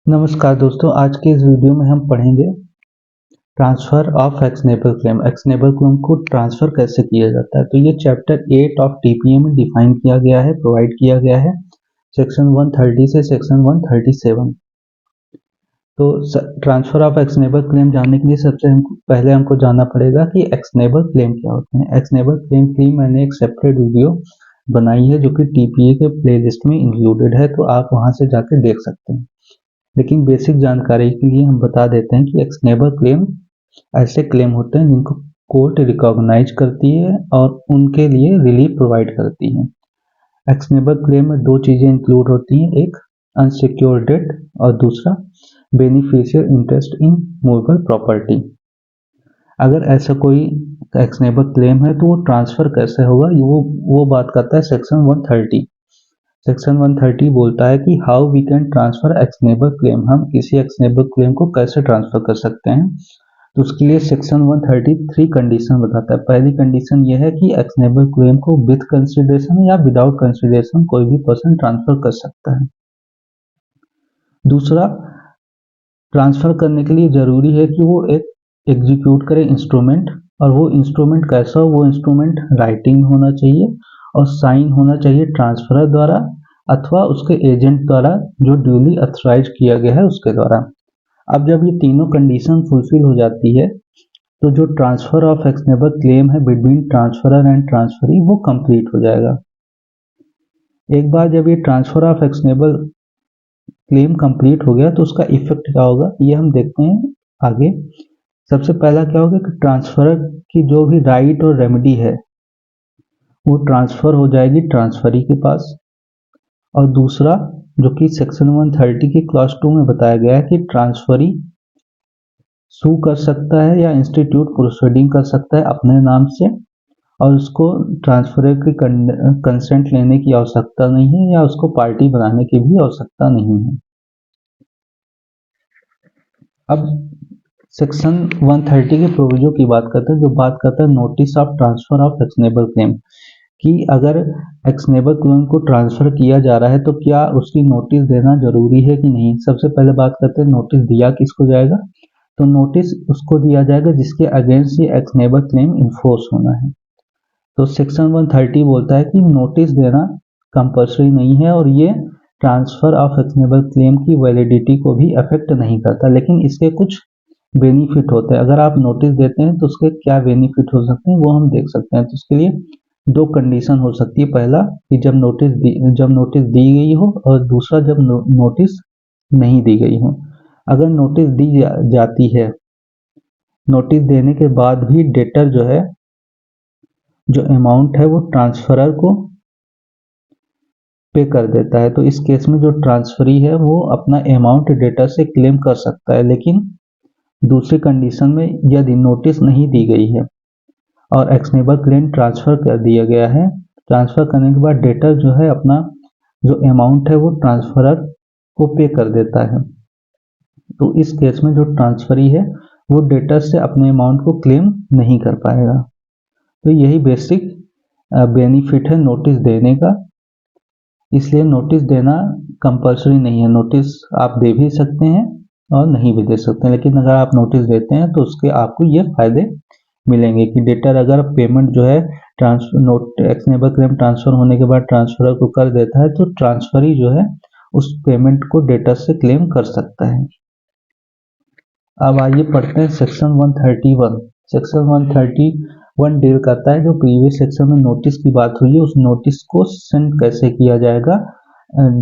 नमस्कार दोस्तों, आज के इस वीडियो में हम पढ़ेंगे transfer of actionable claim. Actionable claim को ट्रांसफ़र कैसे किया जाता है। तो ये चैप्टर 8 ऑफ टीपीए में डिफाइन किया गया है, प्रोवाइड किया गया है सेक्शन 130 से सेक्शन 137। तो ट्रांसफ़र ऑफ एक्शनेबल क्लेम जानने के लिए सबसे पहले हमको जानना पड़ेगा कि एक्शनेबल क्लेम क्या होते हैं। एक्शनेबल क्लेम की मैंने एक सेपरेट वीडियो बनाई है जो कि टीपीए के प्लेलिस्ट में इंक्लूडेड है, तो आप वहाँ से जाकर देख सकते हैं। लेकिन बेसिक जानकारी के लिए हम बता देते हैं कि एक्शनेबल क्लेम ऐसे क्लेम होते हैं जिनको कोर्ट रिकॉग्नाइज करती है और उनके लिए रिलीफ प्रोवाइड करती है। एक्शनेबल क्लेम में दो चीज़ें इंक्लूड होती हैं, एक अनसिक्योर्ड डेट और दूसरा beneficial interest in movable property. अगर ऐसा कोई एक्शनेबल क्लेम है तो वो ट्रांसफ़र कैसे होगा, वो बात करता है सेक्शन 130। सेक्शन 130 बोलता है कि how we can transfer actionable claim. हम किसी एक्शनेबल क्लेम को कैसे ट्रांसफर कर सकते हैं। तो उसके लिए सेक्शन 133 कंडीशन बताता है। पहली कंडीशन यह है कि एक्शनेबल क्लेम को विद कंसिडरेशन या विदाउट कंसिडरेशन कोई भी पर्सन ट्रांसफर कर सकता है। दूसरा, ट्रांसफर करने के लिए जरूरी है कि वो एक एग्जीक्यूट करे इंस्ट्रूमेंट, और वो इंस्ट्रूमेंट कैसा हो, वो इंस्ट्रूमेंट राइटिंग में होना चाहिए और साइन होना चाहिए ट्रांसफरर द्वारा अथवा उसके एजेंट द्वारा जो ड्यूली ऑथराइज किया गया है उसके द्वारा। अब जब ये तीनों कंडीशन फुलफिल हो जाती है तो जो ट्रांसफर ऑफ एक्शनेबल क्लेम है बिटवीन ट्रांसफरर एंड ट्रांसफरी वो कंप्लीट हो जाएगा। एक बार जब ये transfer of actionable claim complete हो गया तो उसका इफेक्ट क्या होगा ये हम देखते हैं आगे। सबसे पहला क्या होगा कि ट्रांसफरर की जो भी राइट और रेमेडी है वो ट्रांसफर हो जाएगी ट्रांसफरी के पास। और दूसरा, जो कि सेक्शन 130 की क्लॉज 2 में बताया गया है कि ट्रांसफरी सू कर सकता है या इंस्टीट्यूट प्रोसीडिंग कर सकता है अपने नाम से, और उसको ट्रांसफर की कंसेंट लेने की आवश्यकता नहीं है या उसको पार्टी बनाने की भी आवश्यकता नहीं है। अब सेक्शन 130 के प्रोविजो की बात करते हैं, जो बात करता है notice of transfer of actionable claim, कि अगर एक्शनेबल क्लेम को ट्रांसफर किया जा रहा है तो क्या उसकी नोटिस देना जरूरी है कि नहीं। सबसे पहले बात करते हैं नोटिस दिया किसको जाएगा। तो नोटिस उसको दिया जाएगा जिसके अगेंस्ट ये एक्शनेबल क्लेम इन्फोर्स होना है। तो सेक्शन 130 बोलता है कि नोटिस देना कंपल्सरी नहीं है और ये ट्रांसफर ऑफ एक्शनेबल क्लेम की वैलिडिटी को भी अफेक्ट नहीं करता, लेकिन इसके कुछ बेनिफिट होते हैं। अगर आप नोटिस देते हैं तो उसके क्या बेनिफिट हो सकते हैं वो हम देख सकते हैं। तो उसके लिए दो कंडीशन हो सकती है, पहला कि जब नोटिस दी गई हो, और दूसरा जब नोटिस नहीं दी गई हो। अगर नोटिस दी जाती है, नोटिस देने के बाद भी डेटर जो है जो अमाउंट है वो ट्रांसफरर को पे कर देता है, तो इस केस में जो ट्रांसफरी है वो अपना अमाउंट डेटर से क्लेम कर सकता है। लेकिन दूसरी कंडीशन में यदि नोटिस नहीं दी गई है और एक्शनेबल क्लेम ट्रांसफर कर दिया गया है, ट्रांसफर करने के बाद डेटर जो है अपना जो अमाउंट है वो ट्रांसफरर को पे कर देता है, तो इस केस में जो ट्रांसफरी है वो डेटर से अपने अमाउंट को क्लेम नहीं कर पाएगा। तो यही बेसिक बेनिफिट है नोटिस देने का। इसलिए नोटिस देना कंपल्सरी नहीं है। नोटिस आप दे भी सकते हैं और नहीं भी दे सकते हैं, लेकिन अगर आप नोटिस देते हैं तो उसके आपको ये फायदे मिलेंगे कि डेटर अगर पेमेंट जो है एक्शनेबल क्लेम ट्रांसफर होने के बाद ट्रांसफरर को कर देता है तो ट्रांसफरी जो है उस पेमेंट को डेटर से क्लेम कर सकता है। अब आइए पढ़ते हैं सेक्शन 131। सेक्शन 131 डील करता है जो प्रीवियस सेक्शन में नोटिस की बात हुई है, उस नोटिस को सेंड कैसे किया जाएगा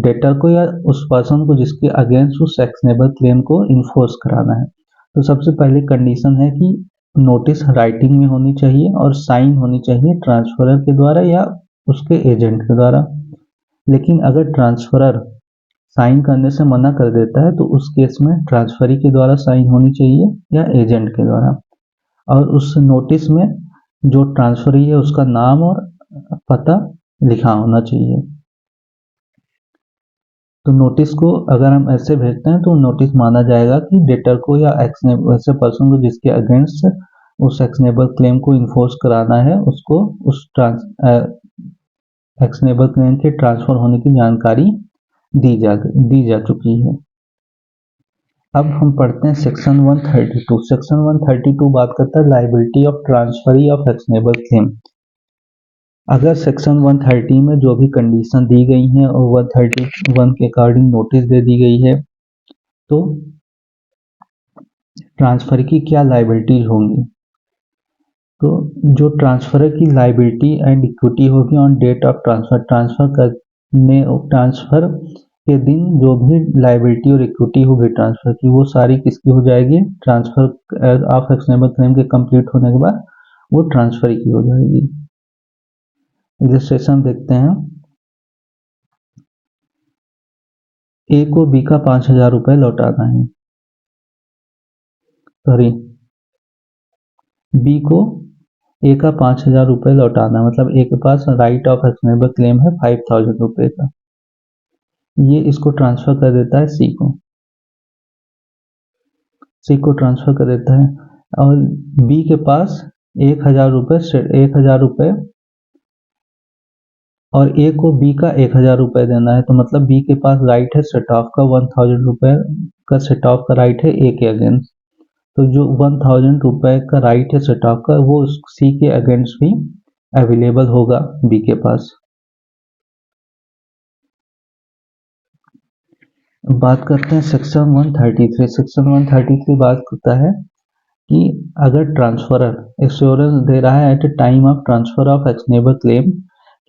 डेटर को या उस पर्सन को जिसके अगेंस्ट उस एक्शनेबल क्लेम को इन्फोर्स कराना है। तो सबसे पहले कंडीशन है कि नोटिस राइटिंग में होनी चाहिए और साइन होनी चाहिए ट्रांसफरर के द्वारा या उसके एजेंट के द्वारा। लेकिन अगर ट्रांसफरर साइन करने से मना कर देता है तो उस केस में ट्रांसफरी के द्वारा साइन होनी चाहिए या एजेंट के द्वारा, और उस नोटिस में जो ट्रांसफरी है उसका नाम और पता लिखा होना चाहिए। तो नोटिस को अगर हम ऐसे भेजते हैं तो नोटिस माना जाएगा कि डेटर को या ऐसे पर्सन को जिसके अगेंस्ट उस एक्शनेबल क्लेम को इन्फोर्स कराना है उसको उस एक्शनेबल क्लेम के ट्रांसफर होने की जानकारी दी जा चुकी है। अब हम पढ़ते हैं सेक्शन 132। सेक्शन 132 बात करता है liability of transferee of actionable claim. अगर सेक्शन 130 में जो भी कंडीशन दी गई हैं और 131 के अकॉर्डिंग नोटिस दे दी गई है, तो ट्रांसफर की क्या लाइबिलिटीज होंगी। तो जो ट्रांसफर की लाइबिलिटी एंड इक्विटी होगी on date of transfer, transfer के दिन जो भी लाइबिलिटी और इक्विटी होगी ट्रांसफर की, वो सारी किसकी हो जाएगी, ट्रांसफर ऑफ एक्शनेबल क्लेम के कंप्लीट होने के बाद वो ट्रांसफर की हो जाएगी। इलस्ट्रेशन देखते हैं। ए को बी का 5,000 रुपये लौटाना है, सॉरी बी को ए का 5,000 रुपये लौटाना, मतलब ए के पास राइट ऑफ एक्शनेबल क्लेम है 5,000 रुपये का। ये इसको ट्रांसफर कर देता है सी को ट्रांसफर कर देता है, और बी के पास 1,000 रुपये और ए को बी का 1,000 रुपये देना है। तो मतलब बी के पास राइट है सेट ऑफ का 1,000 रुपये का सेट ऑफ का राइट है ए के अगेंस्ट। तो जो 1,000 रुपये का राइट है सेट ऑफ का, वो सी के अगेंस्ट भी अवेलेबल होगा बी के पास। बात करते हैं सेक्शन 133। सेक्शन 133 बात करता है कि अगर ट्रांसफरर एश्योरेंस दे रहा है at time of transfer of actionable claim,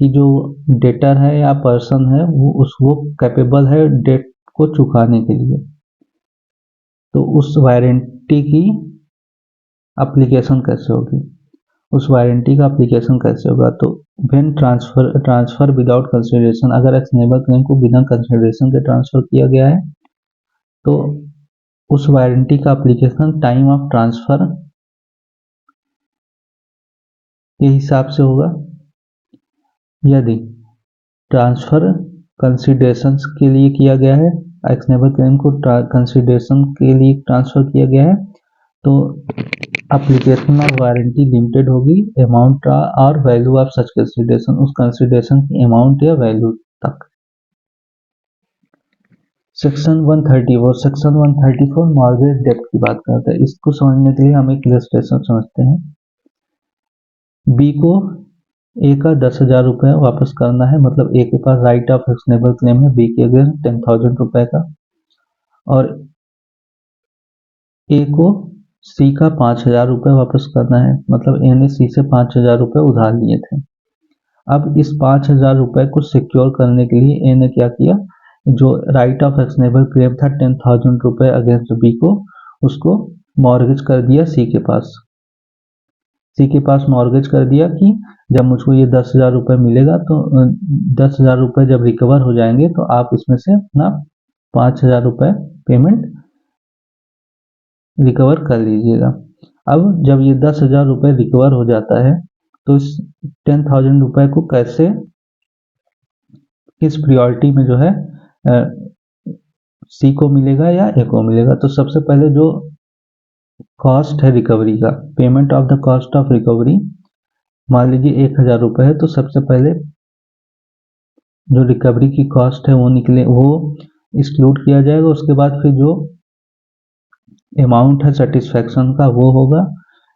कि जो डेटर है या पर्सन है वो कैपेबल है डेट को चुकाने के लिए, तो उस वारंटी की एप्लीकेशन कैसे होगी, उस वारंटी का एप्लीकेशन कैसे होगा। तो व्हेन ट्रांसफर विदाउट कंसिडरेशन, अगर एक्शनेबल क्लेम को बिना कंसिडरेशन के ट्रांसफर किया गया है, तो उस वारंटी का एप्लीकेशन टाइम ऑफ ट्रांसफर के हिसाब से होगा। यदि ट्रांसफर कंसिडरेशन के लिए किया गया है, एक्शनेबल क्लेम को कंसिडरेशन के लिए ट्रांसफर किया गया है, तो एप्लीकेशन ऑफ वारंटी लिमिटेड होगी अमाउंट और वैल्यू ऑफ सच कंसिडरेशन, उस कंसिडरेशन की अमाउंट या वैल्यू तक। सेक्शन 134। सेक्शन 134 मॉर्गेज डेब्ट की बात करता है। इसको समझने के लिए हम एक इलस्ट्रेशन समझते हैं। बी को ए का 10,000 रुपये वापस करना है, मतलब ए के पास राइट ऑफ एक्शनेबल क्लेम है बी के अगेंस्ट 10,000 रुपये का, और ए को सी का 5,000 रुपये वापस करना है, मतलब ए ने सी से 5,000 रुपये उधार लिए थे। अब इस 5,000 रुपये को सिक्योर करने के लिए ए ने क्या किया, जो राइट ऑफ एक्शनेबल क्लेम था 10,000 रुपये अगेंस्ट बी को, उसको मॉर्गेज कर दिया सी के पास। सी के पास मॉर्गेज कर दिया कि जब मुझको ये 10,000 रुपये मिलेगा, तो 10,000 रुपये जब रिकवर हो जाएंगे तो आप इसमें से अपना 5,000 रुपये पेमेंट रिकवर कर लीजिएगा। अब जब ये 10,000 रुपये रिकवर हो जाता है, तो इस 10,000 रुपये को कैसे, किस प्रायोरिटी में जो है सी को मिलेगा या ए को मिलेगा। तो सबसे पहले जो कॉस्ट है रिकवरी का, payment of the cost of recovery, मान लीजिए 1,000 रुपये है, तो सबसे पहले जो रिकवरी की कॉस्ट है वो एक्सक्लूड किया जाएगा। उसके बाद फिर जो अमाउंट है सेटिस्फैक्शन का वो होगा,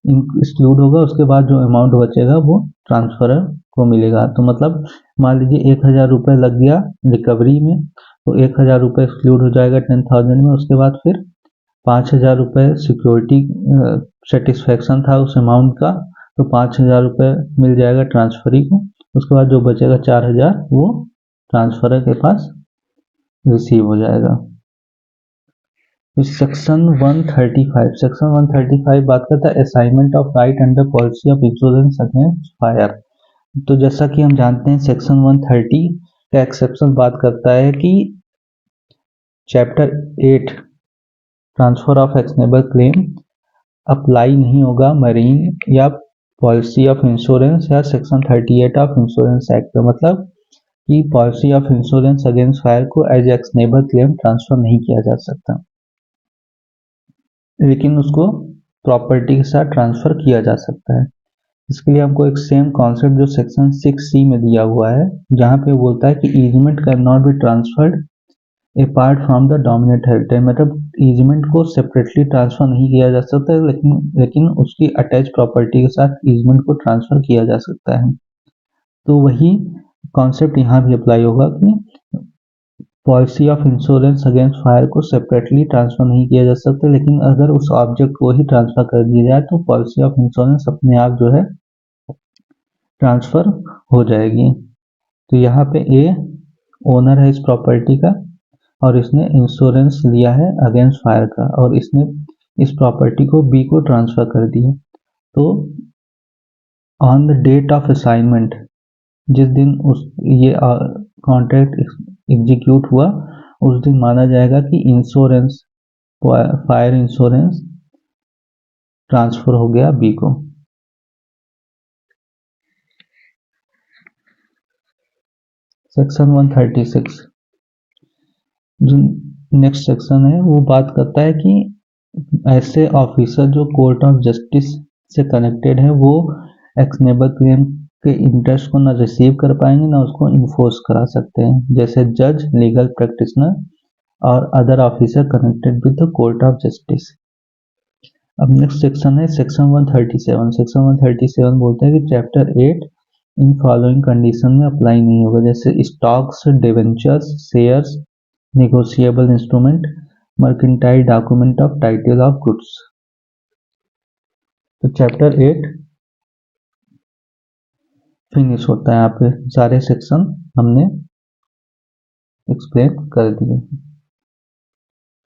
एक्सक्लूड होगा। उसके बाद जो अमाउंट बचेगा वो ट्रांसफरर को मिलेगा। तो मतलब मान लीजिए 1,000 रुपये लग गया रिकवरी में, तो 1,000 रुपये एक्सक्लूड हो जाएगा 10,000 में। उसके बाद फिर 5,000 रुपये सिक्योरिटी सेटिस्फैक्शन था उस अमाउंट का, तो 5,000 रुपये मिल जाएगा ट्रांसफरी को। उसके बाद जो बचेगा 4,000 वो ट्रांसफरर के पास रिसीव हो जाएगा। सेक्शन 135। सेक्शन 135 बात करता है assignment of right under policy of insurance against fire. तो जैसा कि हम जानते हैं सेक्शन 130 का एक्सेप्शन बात करता है कि chapter 8 transfer of actionable claim apply नहीं होगा मरीन या पॉलिसी ऑफ इंश्योरेंस या सेक्शन 38 ऑफ इंश्योरेंस एक्ट। मतलब कि policy of insurance against fire को एज एक्शनेबल क्लेम ट्रांसफर नहीं किया जा सकता, लेकिन उसको प्रॉपर्टी के साथ ट्रांसफर किया जा सकता है। इसके लिए हमको एक सेम कॉन्सेप्ट जो सेक्शन 6C में दिया हुआ है, जहां पे बोलता है कि easement can not be transferred apart from the dominate heritage, मतलब ईजमेंट को सेपरेटली ट्रांसफर नहीं किया जा सकता, लेकिन उसकी अटैच प्रॉपर्टी के साथ ईजमेंट को ट्रांसफर किया जा सकता है। तो वही कॉन्सेप्ट यहाँ भी अप्लाई होगा कि policy of insurance against fire को सेपरेटली ट्रांसफर नहीं किया जा सकता, लेकिन अगर उस ऑब्जेक्ट को ही ट्रांसफर कर दिया जाए तो पॉलिसी ऑफ इंश्योरेंस अपने आप जो है ट्रांसफर हो जाएगी। तो यहाँ पे ए ओनर है इस प्रॉपर्टी का और इसने इंश्योरेंस लिया है अगेंस्ट फायर का, और इसने इस प्रॉपर्टी को बी को ट्रांसफर कर दिया। तो on the date of assignment, जिस दिन ये कॉन्ट्रैक्ट एग्जीक्यूट हुआ उस दिन माना जाएगा कि इंश्योरेंस, फायर इंश्योरेंस ट्रांसफर हो गया बी को। सेक्शन 136 जो नेक्स्ट सेक्शन है वो बात करता है कि ऐसे ऑफिसर जो कोर्ट ऑफ जस्टिस से कनेक्टेड है वो एक्शनेबल क्लेम के इंटरेस्ट को ना रिसीव कर पाएंगे ना उसको इन्फोर्स करा सकते हैं, जैसे जज, लीगल प्रैक्टिशनर और other officer connected with the court of justice. अब नेक्स्ट सेक्शन है सेक्शन 137। सेक्शन 137 बोलता है कि चैप्टर 8 इन फॉलोइंग कंडीशन में अप्लाई नहीं होगा, जैसे stocks, debentures, shares, negotiable instrument, mercantile document of title of goods. तो चैप्टर 8 फिनिश होता है, यहाँ पे सारे सेक्शन हमने एक्सप्लेन कर दिए।